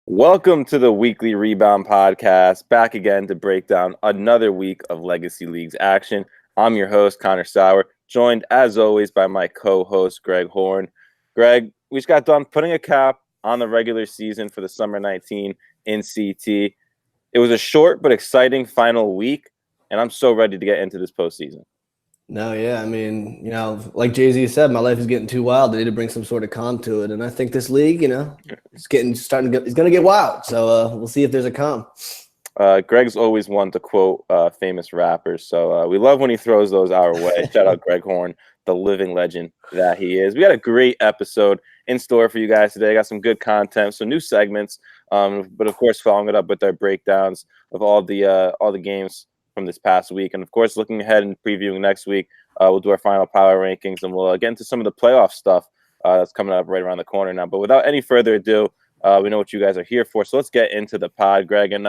Welcome to the Weekly Rebound podcast, back again to break down another week of Legacy Leagues action. I'm your host, Connor Sauer, joined as always by my co-host, Greg Horn. Greg, we just got done putting a cap on the regular season for the Summer 19 in CT. It was a short but exciting final week, and I'm so ready to get into this postseason. No, yeah. I mean, like Jay-Z said, my life is getting too wild. I need to bring some sort of calm to it. And I think this league, it's going to get wild. So we'll see if there's a calm. Greg's always one to quote famous rappers. So we love when he throws those our way. Shout out Greg Horn, the living legend that he is. We got a great episode in store for you guys today. Got some good content, some new segments, but of course following it up with our breakdowns of all the games from this past week. And of course, looking ahead and previewing next week, we'll do our final power rankings and we'll get into some of the playoff stuff that's coming up right around the corner now. But without any further ado, we know what you guys are here for. So let's get into the pod, Greg. And,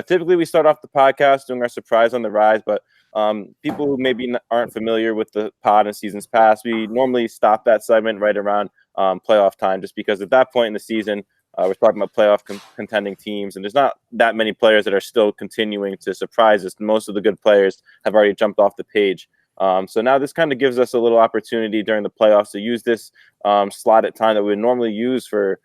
typically we start off the podcast doing our surprise on the rise, but people who maybe aren't familiar with the pod in seasons past, we normally stop that segment right around playoff time, just because at that point in the season, we're talking about playoff contending teams, and there's not that many players that are still continuing to surprise us. Most of the good players have already jumped off the page. So now this kind of gives us a little opportunity during the playoffs to use this slotted time that we would normally use for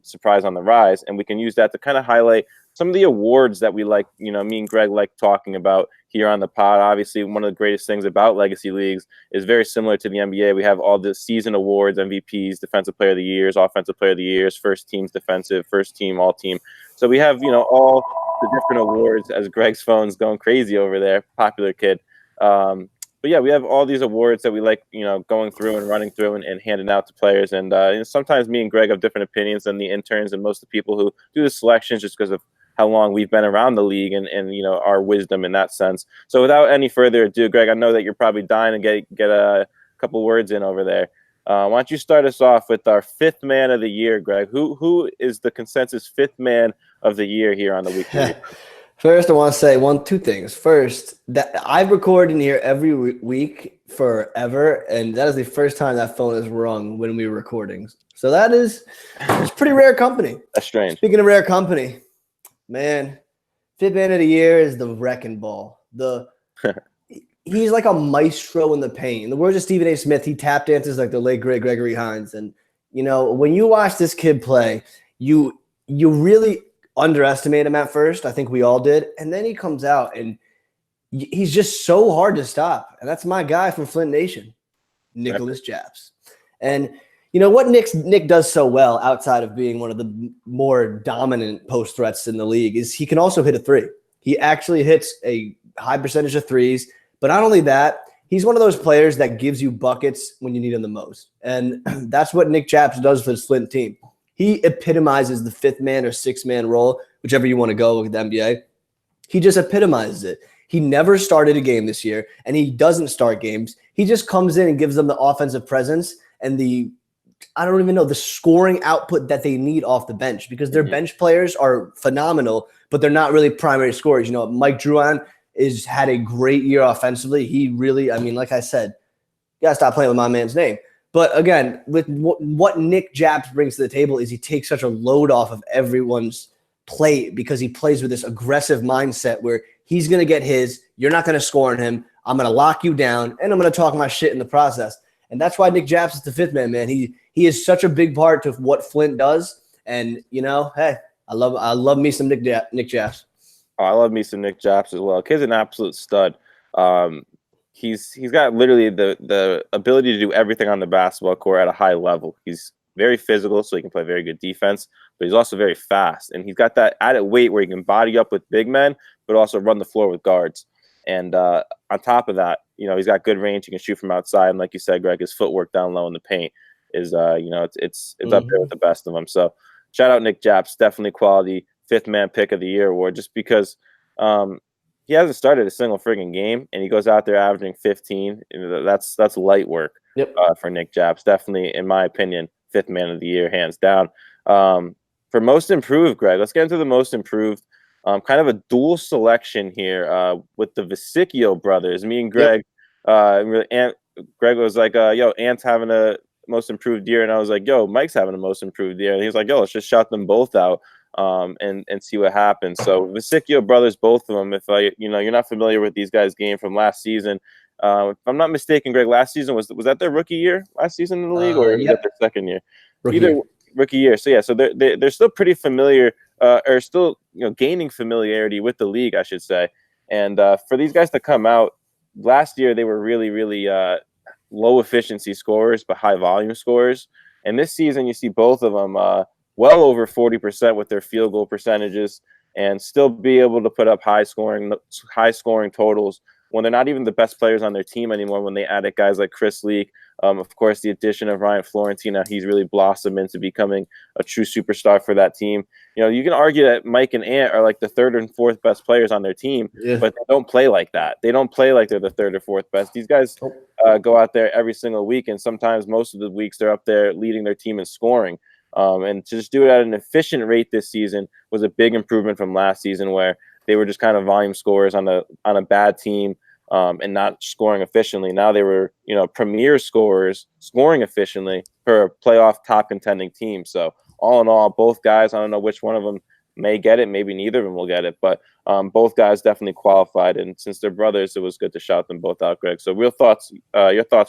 surprise on the rise, and we can use that to kind of highlight some of the awards that we like, me and Greg like talking about here on the pod. Obviously, one of the greatest things about Legacy Leagues is very similar to the NBA. We have all the season awards, MVPs, Defensive Player of the Years, Offensive Player of the Years, first team's defensive, first team, all team. So we have, all the different awards as Greg's phone's going crazy over there, popular kid. But yeah, we have all these awards that we like, going through and running through and handing out to players. And sometimes me and Greg have different opinions than the interns and most of the people who do the selections just because of how long we've been around the league and our wisdom in that sense. So without any further ado, Greg, I know that you're probably dying to get a couple words in over there. Why don't you start us off with our fifth man of the year, Greg? Who is the consensus fifth man of the year here on the Weekly? First, I want to say two things. First, that I record in here every week forever, and that is the first time that phone is rung when we were recording. So it's pretty rare company. That's strange. Speaking of rare company, man, fifth man of the year is the wrecking ball. He's like a maestro in the paint. In the words of Stephen A. Smith, he tap dances like the late great Gregory Hines. And when you watch this kid play, you really underestimate him at first. I think we all did. And then he comes out and he's just so hard to stop. And that's my guy from Flint Nation, Nicholas Japs. And what Nick does so well outside of being one of the more dominant post threats in the league is he can also hit a three. He actually hits a high percentage of threes. But not only that, he's one of those players that gives you buckets when you need him the most. And that's what Nick Japs does for his Flint team. He epitomizes the fifth man or sixth man role, whichever you want to go with the NBA. He just epitomizes it. He never started a game this year, and he doesn't start games. He just comes in and gives them the offensive presence and the scoring output that they need off the bench, because their bench players are phenomenal, but they're not really primary scorers. Mike Druan had a great year offensively. He really, like I said, you got to stop playing with my man's name. But again, with what Nick Japs brings to the table is he takes such a load off of everyone's plate, because he plays with this aggressive mindset where he's going to get his, you're not going to score on him, I'm going to lock you down, and I'm going to talk my shit in the process. And that's why Nick Japs is the fifth man. He is such a big part of what Flint does. And, hey, I love me some Nick Japs. Oh, I love me some Nick Japs as well. Kid's an absolute stud. He's got literally the ability to do everything on the basketball court at a high level. He's very physical, so he can play very good defense, but he's also very fast. And he's got that added weight where he can body up with big men, but also run the floor with guards. And on top of that, he's got good range. He can shoot from outside. And like you said, Greg, his footwork down low in the paint is, it's up there with the best of them. So shout out Nick Japs, definitely quality fifth man pick of the year award, just because he hasn't started a single friggin' game, and he goes out there averaging 15. That's light work for Nick Japs. Definitely, in my opinion, fifth man of the year, hands down. For most improved, Greg, let's get into the most improved. Kind of a dual selection here with the Vesicchio brothers. Me and Greg, Greg was like, yo, Ant's having a most improved year. And I was like, yo, Mike's having a most improved year. And he was like, yo, let's just shout them both out. and see what happens. So Vesicchio brothers, both of them. If you're not familiar with these guys' game from last season, if I'm not mistaken, Greg, last season was that their rookie year last season in the league, or was that their second year? Rookie year. So yeah, so they're still pretty familiar, or still gaining familiarity with the league, I should say. And for these guys to come out last year, they were really, really low efficiency scorers, but high volume scorers. And this season, you see both of them well over 40% with their field goal percentages, and still be able to put up high scoring totals when they're not even the best players on their team anymore. When they added guys like Chris Leak, of course, the addition of Ryan Florentine, he's really blossomed into becoming a true superstar for that team. You can argue that Mike and Ant are like the third and fourth best players on their team, but they don't play like that. They don't play like they're the third or fourth best. These guys go out there every single week, and sometimes most of the weeks they're up there leading their team in scoring. And to just do it at an efficient rate this season was a big improvement from last season, where they were just kind of volume scorers on a bad team, and not scoring efficiently. Now they were, premier scorers scoring efficiently for a playoff top contending team. So all in all, both guys, I don't know which one of them may get it. Maybe neither of them will get it, but both guys definitely qualified. And since they're brothers, it was good to shout them both out, Greg. So your thoughts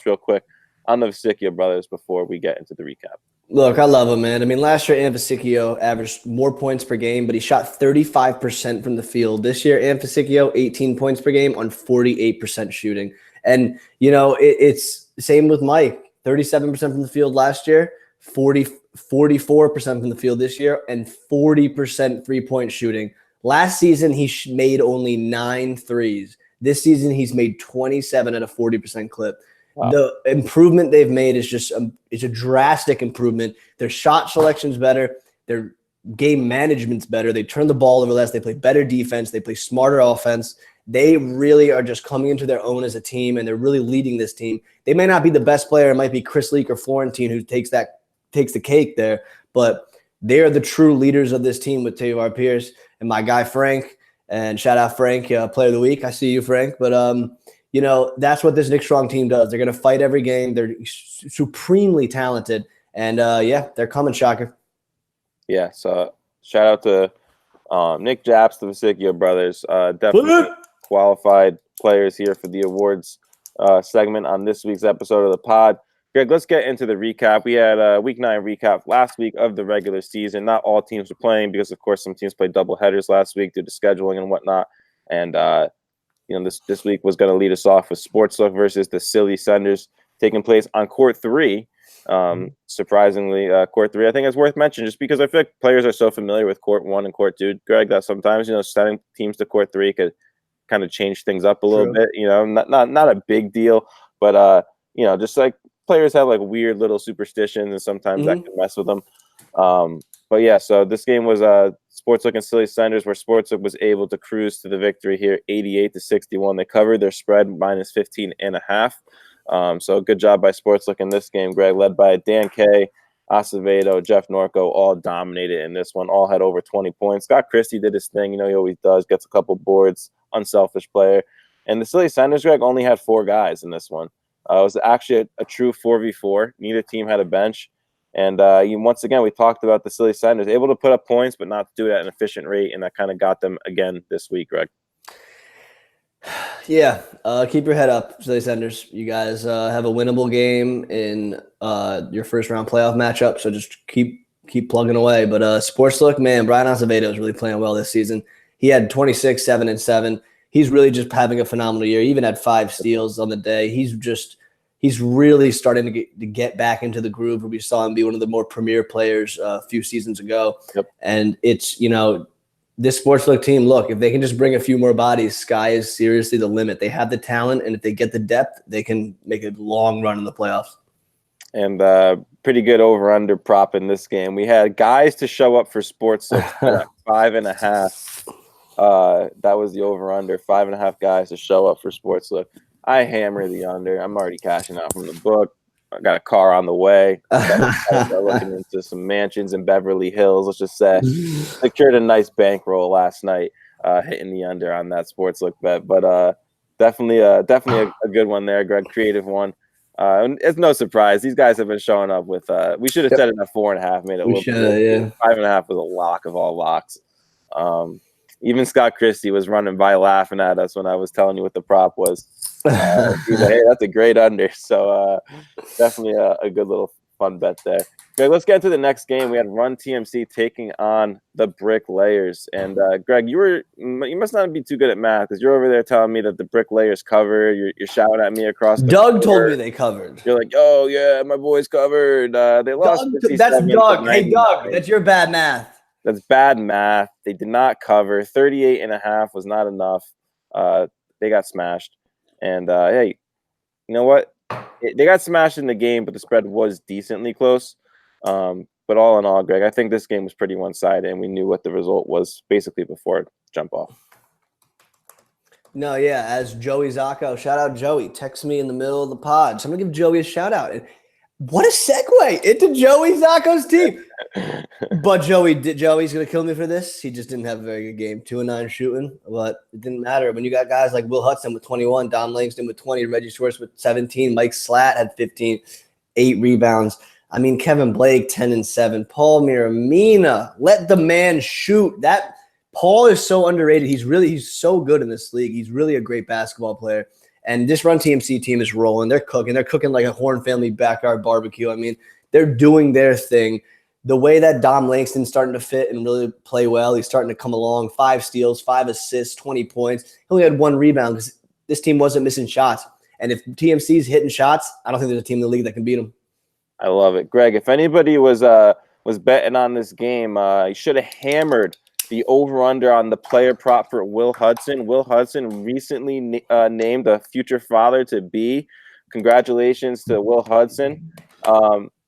real quick on the Vesicchio brothers before we get into the recap. Look, I love him, man. I mean, last year, Vesicchio averaged more points per game, but he shot 35% from the field. This year, Vesicchio, 18 points per game on 48% shooting. And, it's same with Mike, 37% from the field last year, 44% from the field this year, and 40% three-point shooting. Last season, he made only 9 threes. This season, he's made 27 at a 40% clip. Wow. The improvement they've made is just it's a drastic improvement. Their shot selection's better. Their game management's better. They turn the ball over less. They play better defense. They play smarter offense. They really are just coming into their own as a team, and they're really leading this team. They may not be the best player. It might be Chris Leak or Florentine who takes the cake there, but they are the true leaders of this team with Tavar Pierce and my guy Frank. And shout out Frank, Player of the Week. I see you, Frank. But that's what this Nick Strong team does. They're going to fight every game. They're supremely talented. And, they're coming, Shocker. Yeah, so shout out to Nick Japs, the Vesicchio brothers. Definitely qualified players here for the awards segment on this week's episode of the pod. Greg, let's get into the recap. We had a Week 9 recap last week of the regular season. Not all teams were playing because, of course, some teams played double headers last week due to scheduling and whatnot. And, this week was going to lead us off with Sportslook versus the Silly Senders, taking place on Court 3. Surprisingly, Court 3, I think it's worth mentioning just because I feel like players are so familiar with Court 1 and Court 2, Greg, that sometimes, sending teams to Court 3 could kind of change things up a little bit. Not a big deal, but, just like players have like weird little superstitions, and sometimes that can mess with them. But yeah, so this game was Sportslook and Silly Senders, where Sportslook was able to cruise to the victory here, 88-61. They covered their spread minus 15.5. So good job by Sportslook in this game, Greg, led by Dan K, Acevedo, Jeff Norco, all dominated in this one, all had over 20 points. Scott Christie did his thing, he always does, gets a couple boards, unselfish player. And the Silly Senders, Greg, only had 4 guys in this one. It was actually a true 4v4. Neither team had a bench. And once again, we talked about the Silly Senders, able to put up points, but not do it at an efficient rate. And that kind of got them again this week, Greg. Yeah, keep your head up, Silly Senders. You guys have a winnable game in your first round playoff matchup. So just keep plugging away. But Sportslook, man, Brian Acevedo is really playing well this season. He had 26, 7, and 7. He's really just having a phenomenal year. He even had 5 steals on the day. He's really starting to get back into the groove where we saw him be one of the more premier players a few seasons ago. Yep. And it's, this Sportslook team, look, if they can just bring a few more bodies, sky is seriously the limit. They have the talent, and if they get the depth, they can make a long run in the playoffs. And pretty good over-under prop in this game. We had guys to show up for Sportslook at 5.5. That was the over-under, 5.5 guys to show up for Sportslook. I hammer the under. I'm already cashing out from the book. I got a car on the way. Looking into some mansions in Beverly Hills. Let's just say secured a nice bankroll last night, hitting the under on that Sportslook bet. But definitely a good one there, Greg. Creative one. It's no surprise. These guys have been showing up with. We should have set it at 4.5. Made it a little bit. Yeah. 5.5 was a lock of all locks. Even Scott Christie was running by laughing at us when I was telling you what the prop was. He's like, hey, that's a great under. So definitely a good little fun bet there. Greg, let's get into the next game. We had Run TMC taking on the Bricklayers. And Greg, you must not be too good at math because you're over there telling me that the Bricklayers covered. You're shouting at me across the Doug court. told me they covered. You're like, oh yeah, my boys covered. They lost. That's Doug. Hey, Doug, that's your bad math. That's bad math. They did not cover. 38.5 was not enough. They got smashed. And hey, you know what? They got smashed in the game, but the spread was decently close. But all in all, Greg, I think this game was pretty one-sided, and we knew what the result was basically before it jumped off. No, yeah, as Joey Zacco, shout out Joey, text me in the middle of the pod. So I'm going to give Joey a shout out. And what a segue into Joey Zacco's team. But Joey's going to kill me for this. He just didn't have a very good game. 2-9 shooting, but it didn't matter. When you got guys like Will Hudson with 21, Don Langston with 20, Reggie Schwartz with 17, Mike Slatt had 15, 8 rebounds. I mean, Kevin Blake, 10-7. Paul Miramina, let the man shoot. That Paul is so underrated. He's so good in this league. He's really a great basketball player. And this Run TMC team is rolling. They're cooking. They're cooking like a Horn family backyard barbecue. I mean, they're doing their thing. The way that Dom Langston's starting to fit and really play well, he's starting to come along. 5 steals, 5 assists, 20 points. He only had 1 rebound because this team wasn't missing shots. And if TMC's hitting shots, I don't think there's a team in the league that can beat them. I love it. Greg, if anybody was betting on this game, he should have hammered the over-under on the player prop for Will Hudson. Will Hudson recently named a future father-to-be. Congratulations to Will Hudson.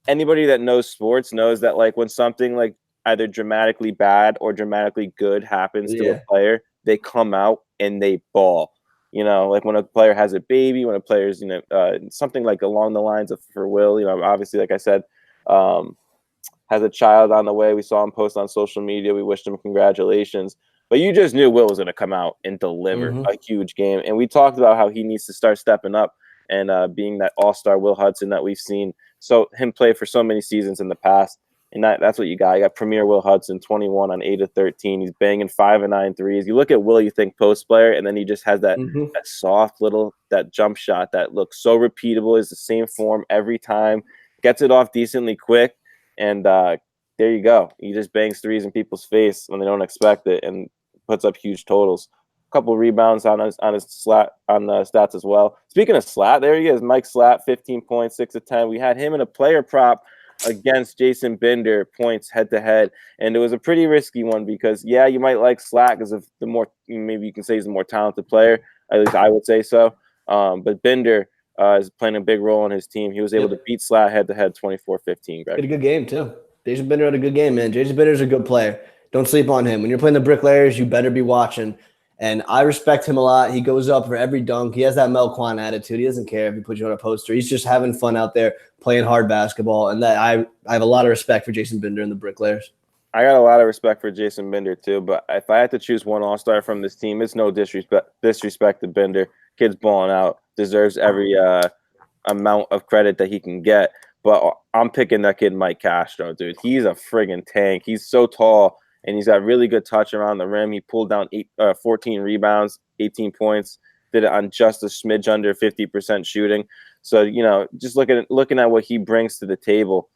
Anybody that knows sports knows that like when something like either dramatically bad or dramatically good happens to a player, they come out and they ball. You know, like when a player has a baby, when a player's, something like along the lines of for Will, obviously, like I said, has a child on the way. We saw him post on social media. We wished him congratulations. But you just knew Will was going to come out and deliver a huge game. And we talked about how he needs to start stepping up and being that all-star Will Hudson that we've seen him play for so many seasons in the past. And that's what you got. You got Premier Will Hudson, 21 on 8 of 13. He's banging 5 of 9 threes. You look at Will, you think post player, and then he just has that soft little jump shot that looks so repeatable. Is the same form every time. Gets it off decently quick, and there you go. He just bangs threes in people's face when they don't expect it, and puts up huge totals. A couple rebounds on his stats as well. Speaking of Slatt, there he is, Mike Slatt, 15 points, 6 of 10. We had him in a player prop against Jason Binder, points head-to-head, and it was a pretty risky one because, yeah, you might like Slatt because of the more, maybe you can say he's a more talented player, at least I would say so, but Binder is playing a big role in his team. He was able to beat Slatt head-to-head 24-15, Greg. He had a good game, too. Jason Binder had a good game, man. Jason Binder's a good player. Don't sleep on him. When you're playing the Bricklayers, you better be watching. And I respect him a lot. He goes up for every dunk. He has that Mel Kwan attitude. He doesn't care if he puts you on a poster. He's just having fun out there playing hard basketball. And that I have a lot of respect for Jason Binder and the Bricklayers. I got a lot of respect for Jason Binder too. But if I had to choose one all-star from this team, it's no disrespect to Binder. Kid's balling out. Deserves every amount of credit that he can get. But I'm picking that kid Mike Castro, dude. He's a friggin' tank. He's so tall. And he's got really good touch around the rim. He pulled down 14 rebounds, 18 points, did it on just a smidge under 50% shooting. So, just looking at what he brings to the table,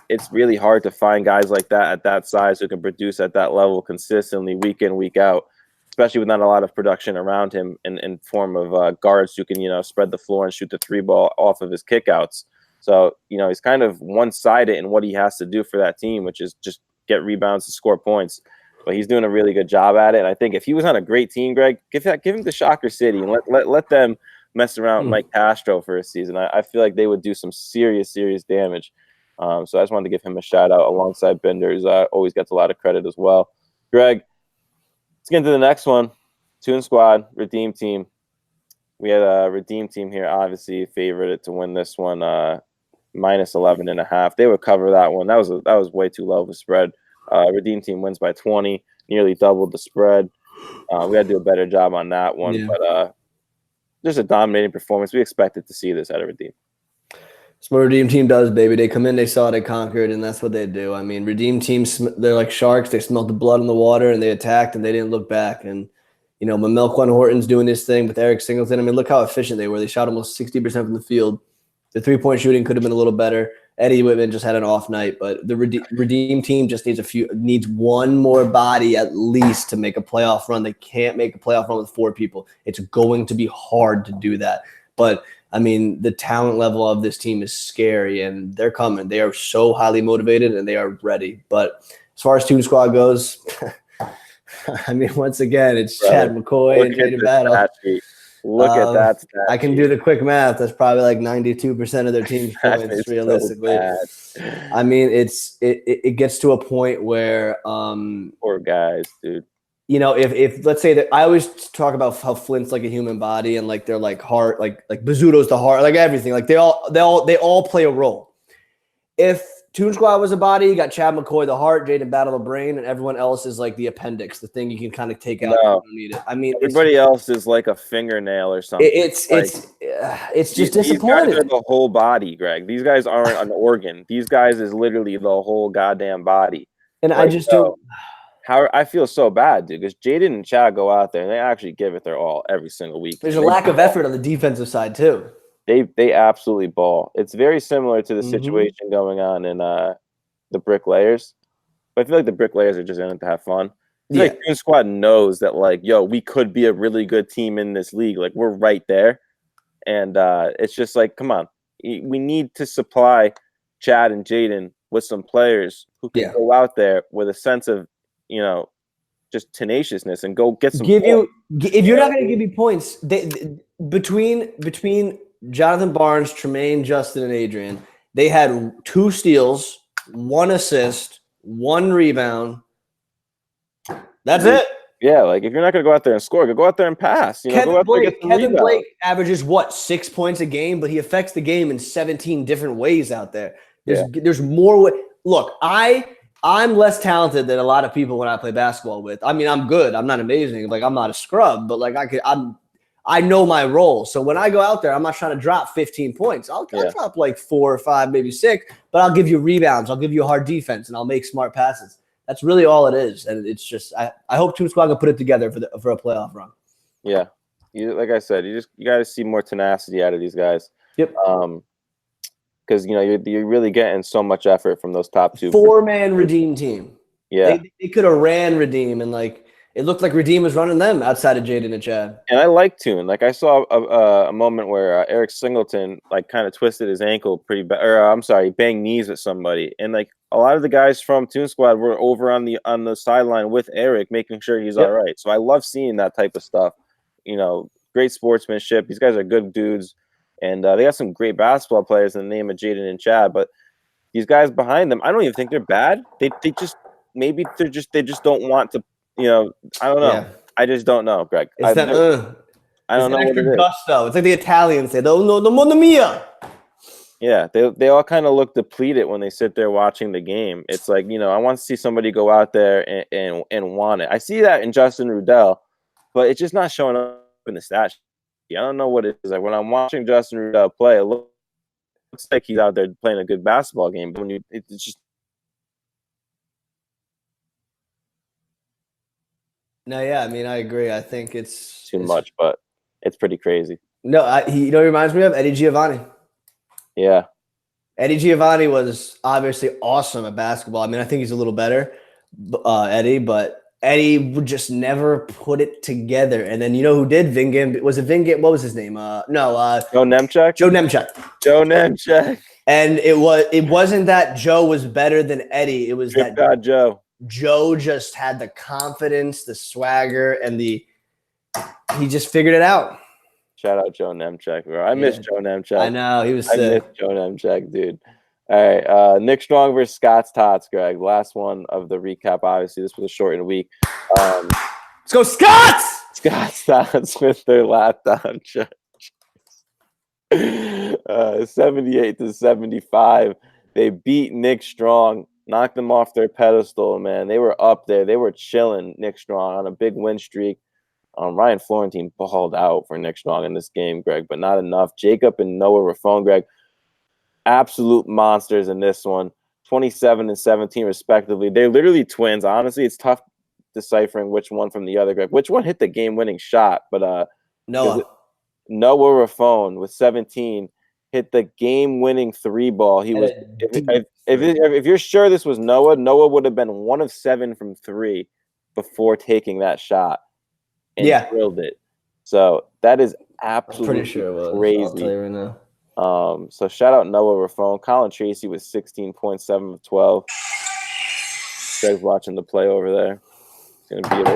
it's really hard to find guys like that at that size who can produce at that level consistently week in, week out, especially with not a lot of production around him in form of guards who can, spread the floor and shoot the 3-ball off of his kickouts. So, he's kind of one-sided in what he has to do for that team, which is just get rebounds and score points, but he's doing a really good job at it. And I think if he was on a great team, Greg, give him to Shocker City and let them mess around with Mike Castro for a season. I feel like they would do some serious damage. So I just wanted to give him a shout out alongside Binder, who's always gets a lot of credit as well. Greg, let's get into the next one. Toon Squad, Redeem Team. We had a Redeem Team here, obviously favored it to win this one. Minus 11.5. They would cover that one. That was way too low of a spread. Redeem Team wins by 20, nearly doubled the spread. We got to do a better job on that one, but just a dominating performance. We expected to see this out of Redeem. That's what Redeem Team does, baby. They come in, they saw, they conquered, and that's what they do. I mean, Redeem Teams, they're like sharks. They smelled the blood in the water, and they attacked, and they didn't look back. And, Melquan Horton's doing this thing with Eric Singleton. I mean, look how efficient they were. They shot almost 60% from the field. The three-point shooting could have been a little better. Eddie Whitman just had an off night, but the Redeem Team just needs one more body at least to make a playoff run. They can't make a playoff run with 4 people. It's going to be hard to do that. But I mean, the talent level of this team is scary, and they're coming. They are so highly motivated, and they are ready. But as far as Toon Squad goes, I mean, once again, it's Chad McCoy and Jaden Battle. Look at that stat I can do the quick math. That's probably like 92% of their team's points, realistically. So I mean, it gets to a point where poor guys, dude. If let's say that I always talk about how Flint's like a human body and like they're like heart, like Bazzuto's the heart, like everything. Like they all play a role. If Toon Squad was a body, you got Chad McCoy, the heart, Jaden Battle, the brain, and everyone else is like the appendix, the thing you can kind of take out. No. If you don't need it. I mean, everybody else is like a fingernail or something. It's just disappointing. These guys are the whole body, Greg. These guys aren't an organ. These guys is literally the whole goddamn body. And I just don't. I feel so bad, dude, because Jaden and Chad go out there and they actually give it their all every single week. There's a lack of effort on the defensive side too. They absolutely ball. It's very similar to the situation going on in the Bricklayers. But I feel like the Bricklayers are just in it to have fun. I feel like Toon Squad knows that, like, yo, we could be a really good team in this league. Like, we're right there. And it's just like, come on. We need to supply Chad and Jaden with some players who can go out there with a sense of, just tenaciousness and go get some if you're not going to give me points, between Jonathan Barnes, Tremaine, Justin, and Adrian, they had 2 steals, 1 assist, 1 rebound. That's it. Yeah, like if you're not going to go out there and score, go out there and pass. Kevin Blake averages 6 points a game, but he affects the game in 17 different ways out there. There's more. Look, I'm less talented than a lot of people when I play basketball with. I mean, I'm good. I'm not amazing. Like I'm not a scrub, but like I know my role. So when I go out there, I'm not trying to drop 15 points. I'll drop like 4 or 5, maybe 6, but I'll give you rebounds. I'll give you a hard defense, and I'll make smart passes. That's really all it is. And it's just I hope Toon Squad can put it together for a playoff run. Yeah. Like I said, you got to see more tenacity out of these guys. Yep. Because you're really getting so much effort from those top 2. 4-man Redeem team. Yeah. They could have ran Redeem, and like it looked like Redeem was running them outside of Jaden and Chad. And I like Toon. Like I saw a moment where Eric Singleton like kind of twisted his ankle pretty bad, or banged knees with somebody, and like a lot of the guys from Toon Squad were over on the sideline with Eric, making sure he's all right. So I love seeing that type of stuff. Great sportsmanship. These guys are good dudes, and they got some great basketball players in the name of Jaden and Chad. But these guys behind them, I don't even think they're bad. They just don't want to. I don't know. Yeah. I just don't know, Greg. I don't know what it is. Gusto. It's like the Italians say, "No, mamma mia." Yeah, they all kind of look depleted when they sit there watching the game. It's like, I want to see somebody go out there and want it. I see that in Justin Rudell, but it's just not showing up in the stats. I don't know what it is. Like when I'm watching Justin Rudell play, it looks like he's out there playing a good basketball game. But it's just. No, yeah, I mean, I agree. I think it's too much, but it's pretty crazy. No, he reminds me of Eddie Giovanni. Yeah. Eddie Giovanni was obviously awesome at basketball. I mean, I think he's a little better, Eddie, but Eddie would just never put it together. And then you know who did? Vingam. Was it Vingam? What was his name? Joe Nemchek? Joe Nemchek. Joe Nemchek. And it wasn't that Joe was better than Eddie. It was that God, Joe just had the confidence, the swagger, and he just figured it out. Shout out Joe Nemchek, bro. I miss Joe Nemchek. I know. He was sick. I miss Joe Nemchek, dude. All right. Nick Strong versus Scott's Tots, Greg. Last one of the recap. Obviously, this was a shortened week. Let's go, Scots! Scott's Tots with their laptop charge. 78-75. They beat Nick Strong, knocked them off their pedestal, man. They were up there. They were chilling Nick Strong on a big win streak. Ryan Florentine balled out for Nick Strong in this game, Greg, but not enough. Jacob and Noah Raffone, Greg. absolute monsters in this one. 27 and 17 respectively. They're literally twins. Honestly, it's tough deciphering which one from the other. Greg, which one hit the game-winning shot? But Noah. Noah Raffone with 17 hit the game-winning 3-ball. He was if you're sure this was Noah would have been 1 of 7 from 3 before taking that shot and drilled it. So that is absolutely pretty sure it was. crazy. I'll tell you right now. So shout out Noah Raffone. Colin Tracy was 16.7 of 12. Greg's watching the play over there. It's gonna be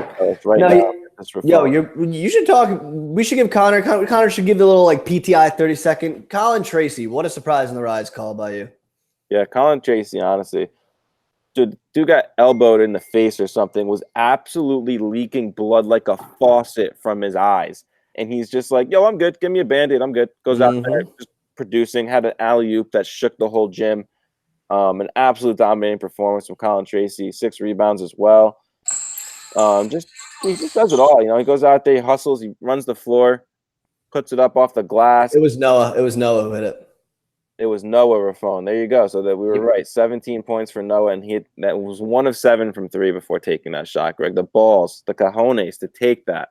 right now. Yo, you should talk. We should give Connor. Connor should give the little like PTI 30-second. Colin Tracy, what a surprise in the rise call by you. Yeah, Colin Tracy, honestly. Dude got elbowed in the face or something, was absolutely leaking blood like a faucet from his eyes. And he's just like, yo, I'm good. Give me a Band-Aid. I'm good. Goes out there, just producing, had an alley-oop that shook the whole gym. An absolute dominating performance from Colin Tracy. 6 rebounds as well. He just does it all. You know, he goes out there, he hustles, he runs the floor, puts it up off the glass. It was Noah. It was Noah who hit it. It was Noah Raffone. There you go. So that we were right. 17 points for Noah, and that was 1 of 7 from 3 before taking that shot, Greg. The balls, the cojones to take that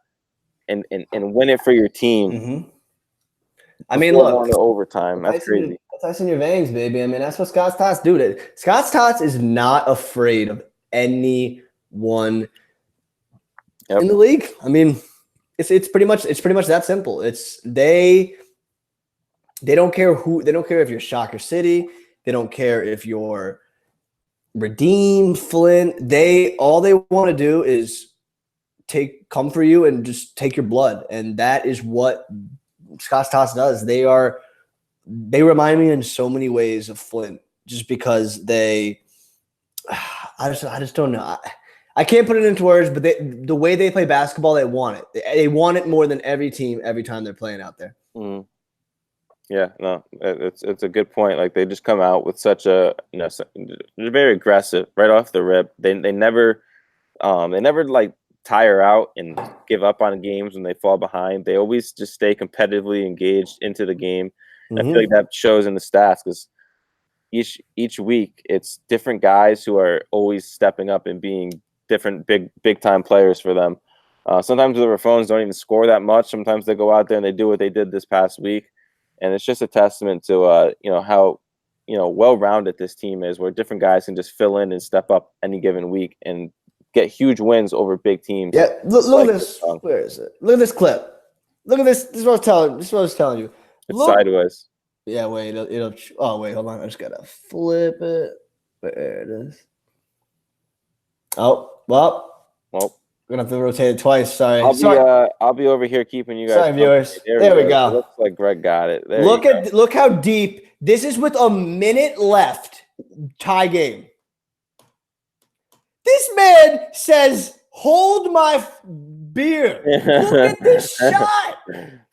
and win it for your team. I mean, look, overtime. That's crazy. That's ice in your veins, baby. I mean, that's what Scott Tots do. Scott Tots is not afraid of anyone in the league. I mean, it's pretty much that simple. They don't care who. They don't care if you're Shocker City. They don't care if you're Redeem, Flint. All they want to do is come for you and just take your blood, and that is what Scott Tots does. They remind me in so many ways of Flint, just because I just don't know. I can't put it into words, but the way they play basketball, they want it. They want it more than every team every time they're playing out there. Mm. Yeah, no, it's a good point. Like they just come out with such they're very aggressive right off the rip. They never like tire out and give up on games when they fall behind. They always just stay competitively engaged into the game. And I feel like that shows in the stats because each week it's different guys who are always stepping up and being different big time players for them. Sometimes the Raffones don't even score that much. Sometimes they go out there and they do what they did this past week. And it's just a testament to how well-rounded this team is, where different guys can just fill in and step up any given week and get huge wins over big teams. Yeah, look at this. Where is it? Look at this clip. Look at this. This is what I was telling you. It's sideways. Yeah, wait. It'll. Oh, wait. Hold on. I just gotta flip it. There it is. Oh, well. We're gonna have to rotate it twice. Sorry. I'll be over here keeping you guys. Sorry, viewers. There we go. It looks like Greg got it. Look how deep. This is with a minute left. Tie game. This man says, "Hold my beer." Look at this shot.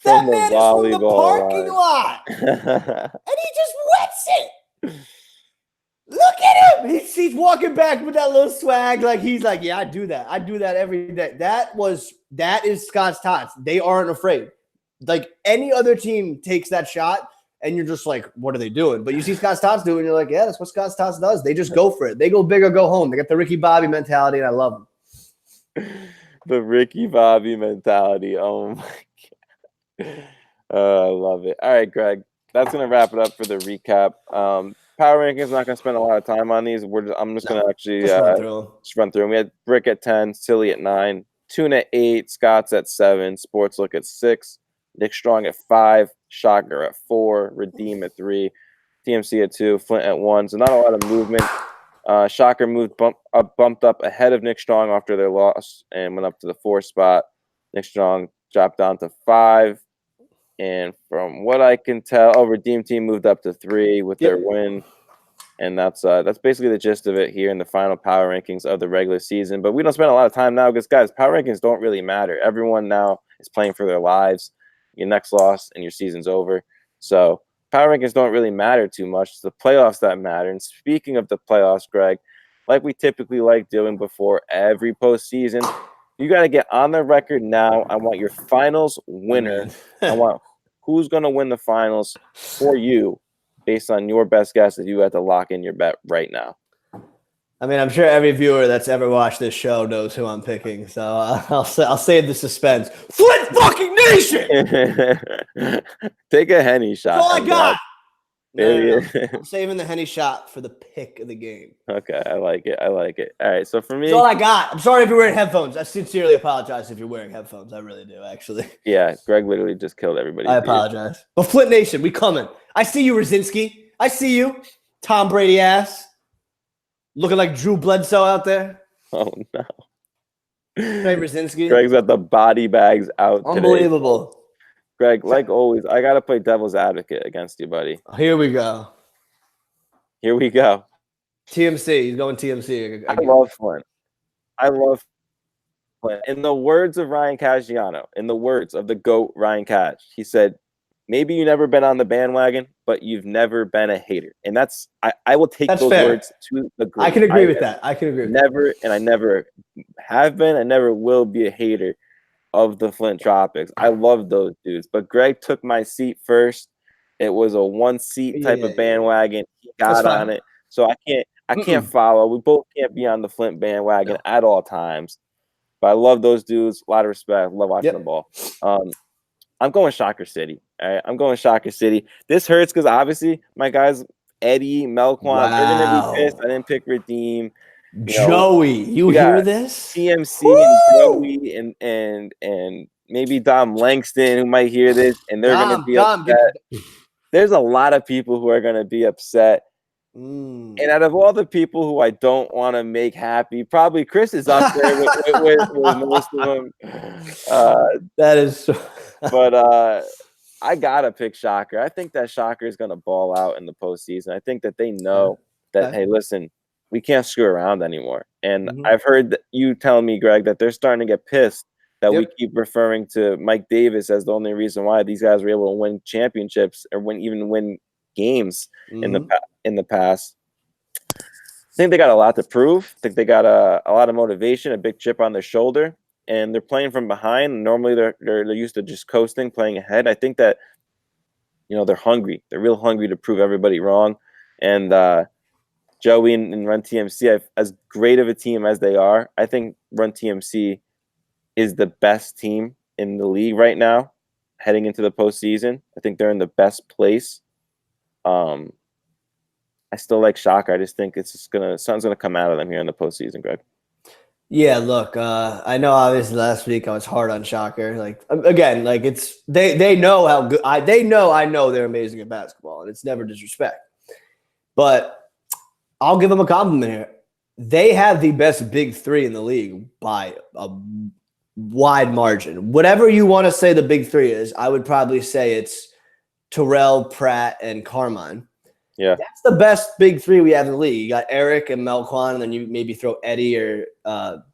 That man is from the parking lot, and he just wets it. Look at him. He's walking back with that little swag. Like he's like, yeah, I do that. I do that every day. That is Scott's Tots. They aren't afraid. Like any other team takes that shot and you're just like, what are they doing? But you see Scott's Tots do it and you're like, yeah, that's what Scott's Tots does. They just go for it. They go big or go home. They got the Ricky Bobby mentality and I love them. The Ricky Bobby mentality. Oh my God. I love it. All right, Greg, that's going to wrap it up for the recap. Power rankings, not going to spend a lot of time on these. I'm just going to actually just run through them. We had Brick at 10, Silly at 9, Tune at 8, Scott's at 7, Sports Look at 6, Nick Strong at 5, Shocker at 4, Redeem at 3, TMC at 2, Flint at 1. So not a lot of movement. Shocker bumped up ahead of Nick Strong after their loss and went up to the 4th spot. Nick Strong dropped down to 5. And from what I can tell, Redeem Team moved up to 3 with their win. And that's basically the gist of it here in the final power rankings of the regular season. But we don't spend a lot of time now because, guys, power rankings don't really matter. Everyone now is playing for their lives. Your next loss and your season's over. So power rankings don't really matter too much. It's the playoffs that matter. And speaking of the playoffs, Greg, like we typically like doing before every postseason, you got to get on the record now. I want your finals winner. I want who's going to win the finals for you based on your best guess, if you had to lock in your bet right now. I mean, I'm sure every viewer that's ever watched this show knows who I'm picking, so I'll save the suspense. Flint fucking Nation! Take a Henny shot. That's all I got. No. Maybe. I'm saving the Henny shot for the pick of the game. Okay, I like it. All right, so for me, that's all I got. I'm sorry if you're wearing headphones. I sincerely apologize if you're wearing headphones. I really do, actually. Yeah, Greg literally just killed everybody. I apologize. But Flint Nation, we coming. I see you, Rosinski. I see you, Tom Brady ass. Looking like Drew Bledsoe out there. Oh, no. Hey, Rosinski. Greg's got the body bags out Unbelievable. Today. Greg, like always, I got to play devil's advocate against you, buddy. Here we go. TMC. He's going TMC. I love Flint. In the words of Ryan Caggiano, in the words of the GOAT Ryan Cash, he said, maybe you've never been on the bandwagon, but you've never been a hater. And that's I will take those words to the grave. I can agree with that. I never have been. I never will be a hater of the Flint Tropics. I love those dudes. But Greg took my seat first. It was a one-seat type of bandwagon. He got on it. So I can't follow. We both can't be on the Flint bandwagon at all times. But I love those dudes. A lot of respect. Love watching the ball. I'm going Shocker City. All right, I'm going Shocker City. This hurts because obviously my guys Eddie, Melquan, they're gonna be pissed. I didn't pick Redeem. Joey, you hear this? TMC and Joey and maybe Dom Langston who might hear this and they're gonna be upset. There's a lot of people who are gonna be upset. And out of all the people who I don't want to make happy, probably Chris is up there with most of them. That is so but I gotta pick Shocker. I think that Shocker is gonna ball out in the postseason. I think that they know that hey, listen, we can't screw around anymore. And I've heard you tell me, Greg, that they're starting to get pissed that we keep referring to Mike Davis as the only reason why these guys were able to win championships or win games in the past. I think they got a lot to prove. I think they got a lot of motivation, a big chip on their shoulder, and they're playing from behind. Normally they're used to just coasting, playing ahead. I think that they're hungry. They're real hungry to prove everybody wrong. And Joey and Run TMC, as great of a team as they are, I think Run TMC is the best team in the league right now, heading into the postseason. I think they're in the best place. I still like Shocker. I just think something's gonna come out of them here in the postseason, Greg. Yeah, look, I know obviously last week I was hard on Shocker. Like again, like it's they know how good I know they're amazing at basketball, and it's never disrespect. But I'll give them a compliment here. They have the best big three in the league by a wide margin. Whatever you want to say the big three is, I would probably say it's Terrell, Pratt, and Carmine. Yeah, that's the best big three we have in the league. You got Eric and Melquan, and then you maybe throw Eddie or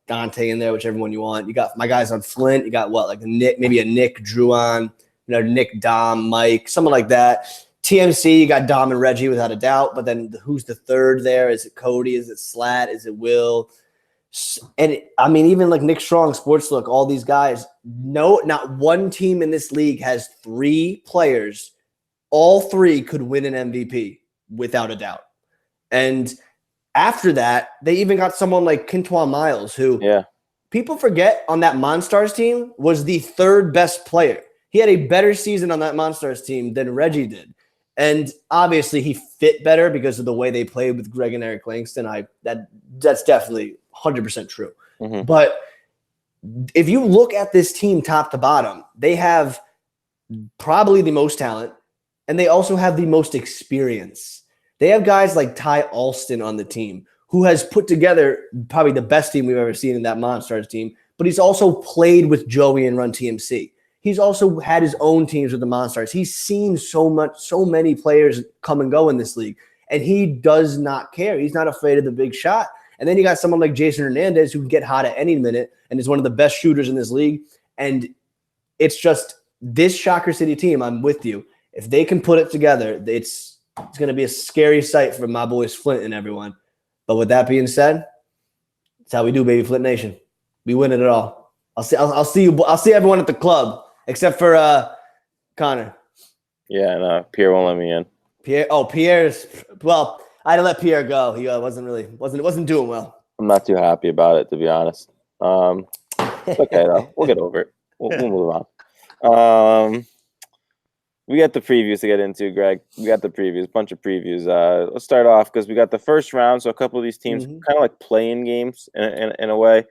Dante in there, whichever one you want. You got my guys on Flint. You got maybe a Nick Druon, Nick, Dom, Mike, someone like that. TMC, you got Dom and Reggie without a doubt. But then who's the third there? Is it Cody? Is it Slat? Is it Will? And even like Nick Strong, Sportslook, all these guys. No, not one team in this league has three players. All three could win an MVP without a doubt. And after that, they even got someone like Quinton Miles, who people forget on that Monstars team was the third best player. He had a better season on that Monstars team than Reggie did. And obviously he fit better because of the way they played with Greg and Eric Langston. That's definitely 100% true. But if you look at this team top to bottom, they have probably the most talent, and they also have the most experience. They have guys like Ty Alston on the team, who has put together probably the best team we've ever seen in that Monstars team, but he's also played with Joey and Run TMC. He's also had his own teams with the Monstars. He's seen so many players come and go in this league, and he does not care. He's not afraid of the big shot. And then you got someone like Jason Hernandez who can get hot at any minute and is one of the best shooters in this league. And it's just this Shocker City team, I'm with you. If they can put it together, it's going to be a scary sight for my boys Flint and everyone. But with that being said, that's how we do, baby. Flint Nation. We win it all. I'll see everyone at the club except for Connor. Yeah, no, Pierre won't let me in. Pierre. Oh, Pierre's. Well, I had to let Pierre go. He wasn't doing well. I'm not too happy about it, to be honest. It's okay though. We'll get over it. We'll move on. We got the previews to get into, Greg. We got the previews, bunch of previews. Let's start off because we got the first round. So a couple of these teams kind of like play-in games in a way.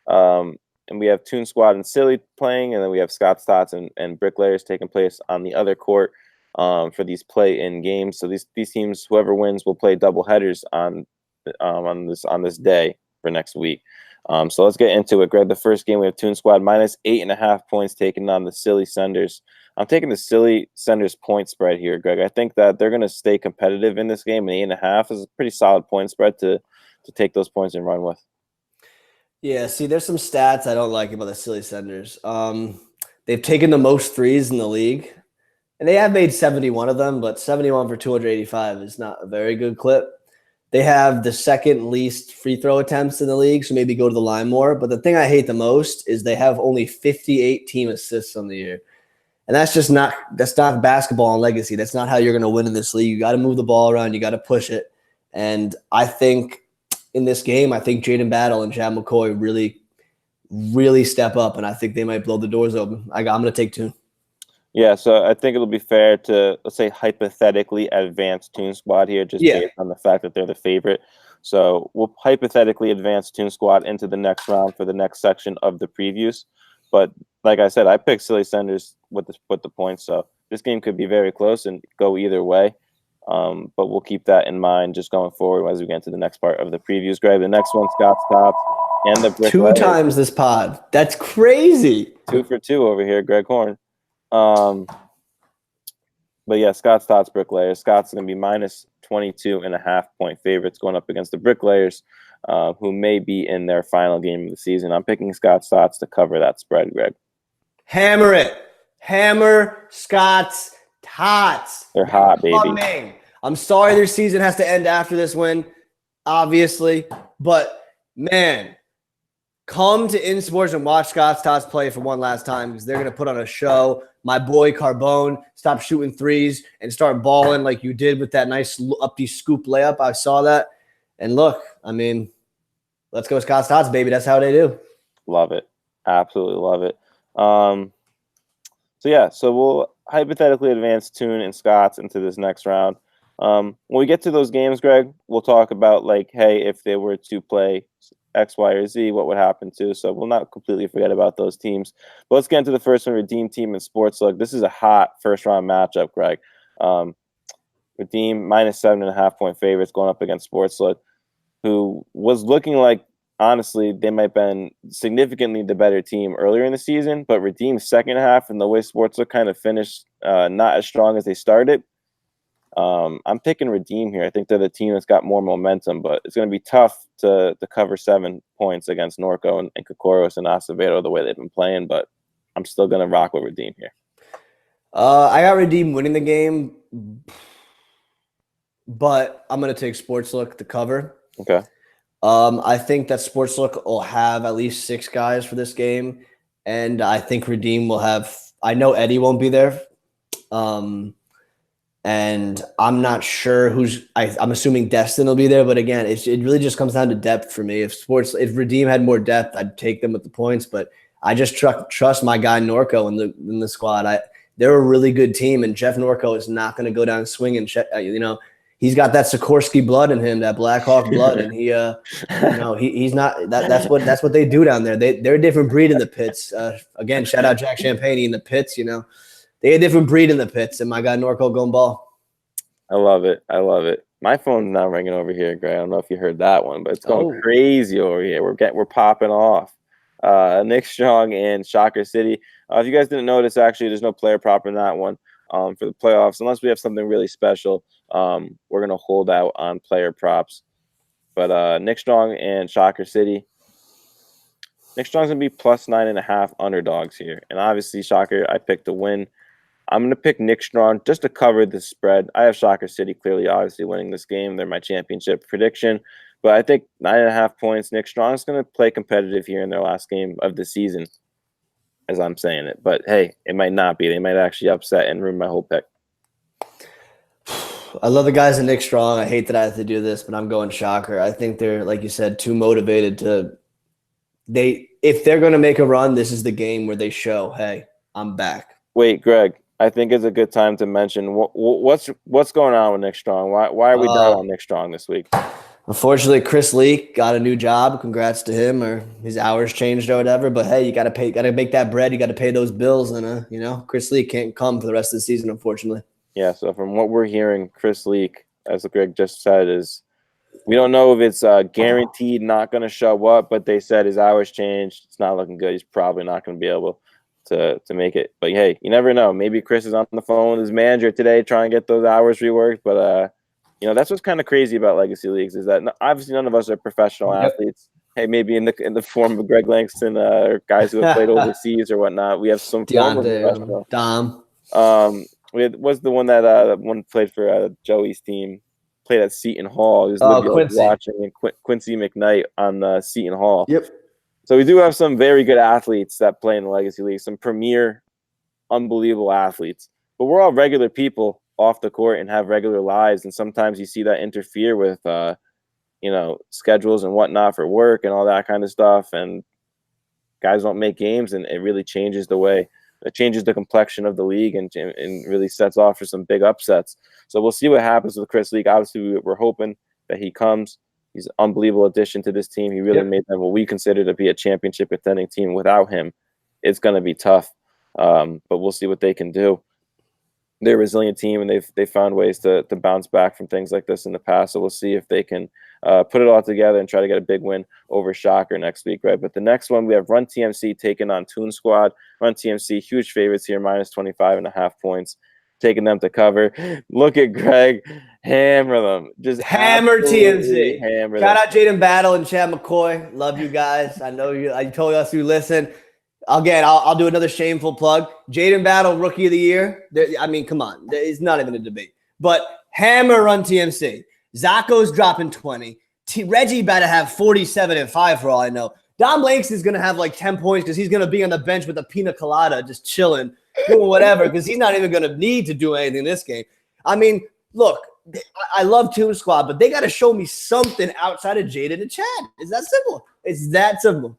And we have Toon Squad and Silly playing, and then we have Scott's Tots and Bricklayers taking place on the other court for these play-in games. So these teams, whoever wins, will play double headers on this day for next week. So let's get into it, Greg. The first game, we have Toon Squad minus 8.5 points taking on the Silly Senders. I'm taking the Silly Senders point spread here, Greg. I think that they're going to stay competitive in this game, and 8.5 is a pretty solid point spread to take those points and run with. Yeah, see, there's some stats I don't like about the Silly Senders. They've taken the most threes in the league, and they have made 71 of them, but 71 for 285 is not a very good clip. They have the second least free throw attempts in the league, so maybe go to the line more. But the thing I hate the most is they have only 58 team assists on the year. And that's not basketball and legacy. That's not how you're going to win in this league. You got to move the ball around. You got to push it. And I think in this game, I think Jaden Battle and Chad McCoy really, really step up, and I think they might blow the doors open. I'm going to take Toon. Yeah, so I think it'll be fair to, let's say, hypothetically advance Toon Squad here, just based on the fact that they're the favorite. So we'll hypothetically advance Toon Squad into the next round for the next section of the previews. But like I said, I picked Silly Senders with the points, so this game could be very close and go either way. But we'll keep that in mind just going forward as we get into the next part of the previews. Greg, the next one, Scott's Tots and the Brick 2 times this pod. That's crazy. 2 for 2 over here, Greg Horn. But yeah, Scott's Tots, Bricklayers. Scott's going to be minus 22.5 point favorites going up against the Bricklayers, who may be in their final game of the season. I'm picking Scott's Tots to cover that spread, Greg. Hammer it. Hammer Scott's Tots. They're hot, baby. I'm sorry their season has to end after this win, obviously. But, man, come to InSports and watch Scott's Tots play for one last time because they're going to put on a show. My boy Carbone, stop shooting threes and start balling like you did with that nice up-the scoop layup. I saw that. And look, I mean, let's go Scott's Tots, baby. That's how they do. Love it. Absolutely love it. So we'll hypothetically advance Toon and Scott's into this next round. When we get to those games, Greg, we'll talk about, like, hey, if they were to play X, Y, or Z, what would happen to? So we'll not completely forget about those teams. But let's get into the first one, Redeem Team and Sports Look. This is a hot first-round matchup, Greg. Redeem minus 7.5 point favorites going up against Sports Look, who was looking like, honestly, they might have been significantly the better team earlier in the season, but Redeem's second half and the way Sportsbook kind of finished not as strong as they started. I'm picking Redeem here. I think they're the team that's got more momentum, but it's going to be tough to cover 7 points against Norco and Kokoros and Acevedo the way they've been playing, but I'm still going to rock with Redeem here. I got Redeem winning the game, but I'm going to take Sportslook to cover. Okay. I think that Sportslook will have at least 6 guys for this game, and I think Redeem will have – I know Eddie won't be there, and I'm not sure who's – I'm assuming Destin will be there, but again, it really just comes down to depth for me. If Redeem had more depth, I'd take them with the points, but I just trust my guy Norco in the squad. They're a really good team, and Jeff Norco is not going to go down swinging. He's got that Sikorsky blood in him, that Blackhawk blood, and he's not. That's what they do down there. They're a different breed in the pits. Again, shout out Jack Champagne in the pits. They're a different breed in the pits, and my guy Norco going ball. I love it. My phone's not ringing over here, Greg. I don't know if you heard that one, but it's going crazy over here. We're popping off. Nick Strong and Shocker City. If you guys didn't notice, actually, there's no player prop in that one for the playoffs, unless we have something really special. We're going to hold out on player props. But Nick Strong and Shocker City. Nick Strong's going to be plus 9.5 underdogs here. And obviously, Shocker, I picked to win. I'm going to pick Nick Strong just to cover the spread. I have Shocker City clearly, obviously, winning this game. They're my championship prediction. But I think 9.5 points. Nick Strong's going to play competitive here in their last game of the season, as I'm saying it. But, hey, it might not be. They might actually upset and ruin my whole pick. I love the guys in Nick Strong. I hate that I have to do this, but I'm going Shocker. I think they're, like you said, too motivated to – if they're going to make a run, this is the game where they show, hey, I'm back. Wait, Greg, I think it's a good time to mention what's going on with Nick Strong. Why are we down on Nick Strong this week? Unfortunately, Chris Leak got a new job. Congrats to him, or his hours changed or whatever. But hey, you got to make that bread. You got to pay those bills, and Chris Leak can't come for the rest of the season, unfortunately. Yeah. So from what we're hearing, Chris Leak, as Greg just said, is we don't know if it's guaranteed not going to show up, but they said his hours changed. It's not looking good. He's probably not going to be able to make it. But hey, you never know. Maybe Chris is on the phone with his manager today trying to get those hours reworked. But that's what's kind of crazy about legacy leagues is that obviously none of us are professional athletes. Hey, maybe in the form of Greg Langston or guys who have played overseas or whatnot, we have some form of professional. Dom. Was the one that one played for Joey's team, played at Seton Hall. He was watching Quincy McKnight on Seton Hall. Yep. So we do have some very good athletes that play in the Legacy League, some premier, unbelievable athletes. But we're all regular people off the court and have regular lives, and sometimes you see that interfere with, schedules and whatnot for work and all that kind of stuff, and guys don't make games, and it really changes the complexion of the league and really sets off for some big upsets. So we'll see what happens with Chris Leak. Obviously, we're hoping that he comes. He's an unbelievable addition to this team. He really made them what we consider to be a championship contending team. Without him, it's going to be tough. But we'll see what they can do. They're a resilient team, and they've found ways to bounce back from things like this in the past. So we'll see if they can put it all together and try to get a big win over Shocker next week, right? But the next one, we have Run TMC taking on Toon Squad. Run TMC, huge favorites here, minus 25.5 points. Taking them to cover. Look at Greg. Hammer them. Just hammer TMC. Hammer Shout them. out Jaden Battle and Chad McCoy. Love you guys. I know you. I told us you listen. Again, I'll do another shameful plug. Jaden Battle, Rookie of the Year. Come on. It's not even a debate. But hammer Run TMC. Zacho's dropping 20. Reggie about to have 47 and 5 for all I know. Dom Langston's going to have like 10 points because he's going to be on the bench with a pina colada just chilling, doing whatever because he's not even going to need to do anything in this game. I mean, look, I love Toon Squad, but they got to show me something outside of Jaden and Chad. It's that simple. It's that simple.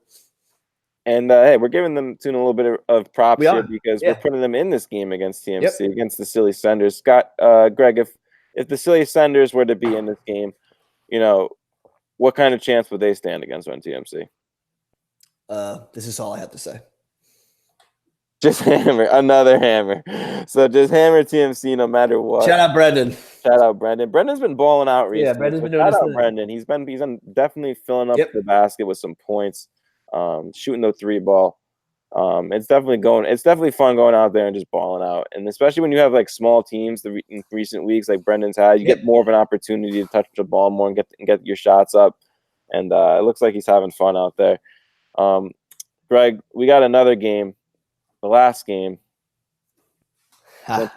And, hey, we're giving them Toon a little bit of props here because we're putting them in this game against TMC, against the Silly Senders. Scott, Greg, if the Silly Senders were to be in this game, what kind of chance would they stand against Run TMC? This is all I have to say. Just hammer, another hammer. So just hammer TMC no matter what. Shout out Brendan. Brendan's been balling out recently. Yeah, Brendan's been doing shout out Brendan. He's definitely filling up the basket with some points, shooting the 3-ball. It's definitely fun going out there and just balling out. And especially when you have like small teams in recent weeks like Brendan's had, you get more of an opportunity to touch the ball more and get your shots up. And it looks like he's having fun out there. Greg, we got another game. The last game, the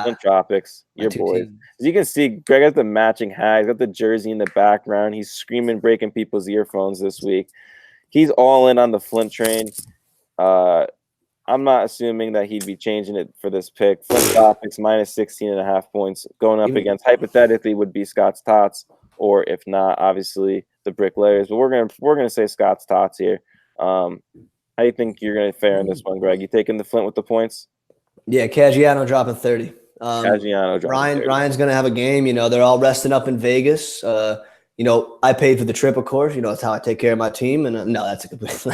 Flint Tropics, your boys. As you can see, Greg has the matching hat. He's got the jersey in the background. He's screaming, breaking people's earphones this week. He's all in on the Flint train. I'm not assuming that he'd be changing it for this pick. Flint Tropics minus 16.5 points going up against hypothetically would be Scott's Tots, or if not, obviously the Bricklayers. But we're gonna say Scott's Tots here. How do you think you're going to fare in this one, Greg? You taking the Flint with the points? Yeah, Caggiano dropping 30. Caggiano dropping 30. Ryan's going to have a game. They're all resting up in Vegas. I paid for the trip, of course. That's how I take care of my team. And no, that's a complete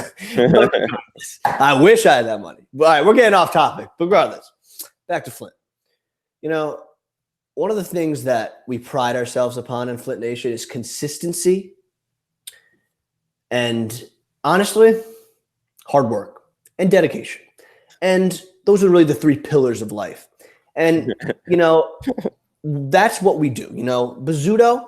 I wish I had that money. All right, we're getting off topic. But regardless, back to Flint. One of the things that we pride ourselves upon in Flint Nation is consistency. And honestly, hard work and dedication. And those are really the 3 pillars of life. And, that's what we do. Bizzuto,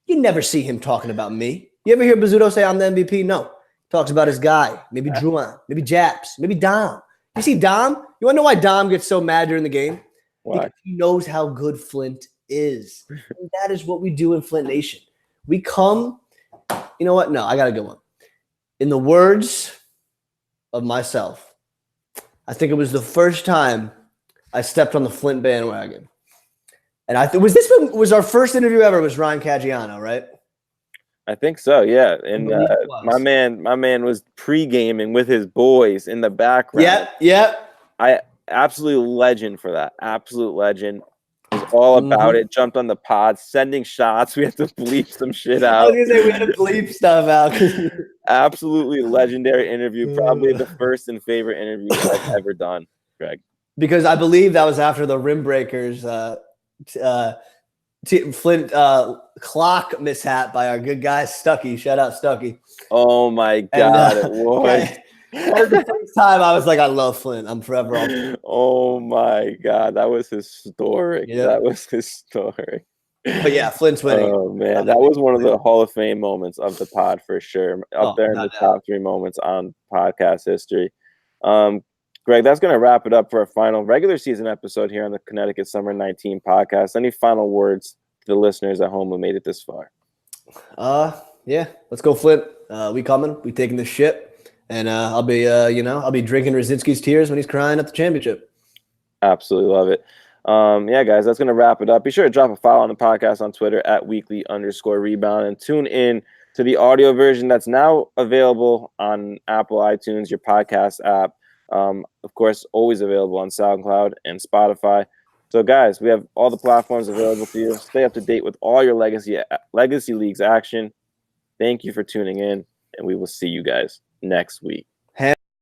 you never see him talking about me. You ever hear Bizzuto say I'm the MVP? No. He talks about his guy, maybe Druan, maybe Japs, maybe Dom. You see Dom? You want to know why Dom gets so mad during the game? Why? Because he knows how good Flint is. And that is what we do in Flint Nation. We come, you know what? No, I got a good one. In the words of myself, I think it was the first time I stepped on the Flint bandwagon. And was our first interview ever was Ryan Caggiano, right? I think so, yeah. And my was. man was pre-gaming with his boys in the background. Yep. Absolute legend for that. Absolute legend. Was all about it. Jumped on the pod, sending shots. We had to bleep some shit out. I was gonna say we had to bleep stuff out. Absolutely legendary interview. Probably the first and favorite interview I've ever done, Greg. Because I believe that was after the rim breakers Flint clock mishap by our good guy Stuckey. Shout out Stuckey. Oh my God, it was. That was the first time I was like, I love Flint. I'm forever on. Oh my God, that was historic. Yep. That was historic. But yeah, Flint's winning. Oh man, that was one of the Hall of Fame moments of the pod for sure. Up there in the top 3 moments on podcast history. Greg, that's going to wrap it up for our final regular season episode here on the Connecticut Summer 19 podcast. Any final words to the listeners at home who made it this far? Yeah, let's go, Flint. We coming. We taking the ship, and I'll be drinking Rosinsky's tears when he's crying at the championship. Absolutely love it. Yeah, guys, that's going to wrap it up. Be sure to drop a follow on the podcast on Twitter at @weekly_rebound and tune in to the audio version that's now available on Apple iTunes, your podcast app. Of course, always available on SoundCloud and Spotify. So, guys, we have all the platforms available to you. Stay up to date with all your Legacy Leagues action. Thank you for tuning in, and we will see you guys next week.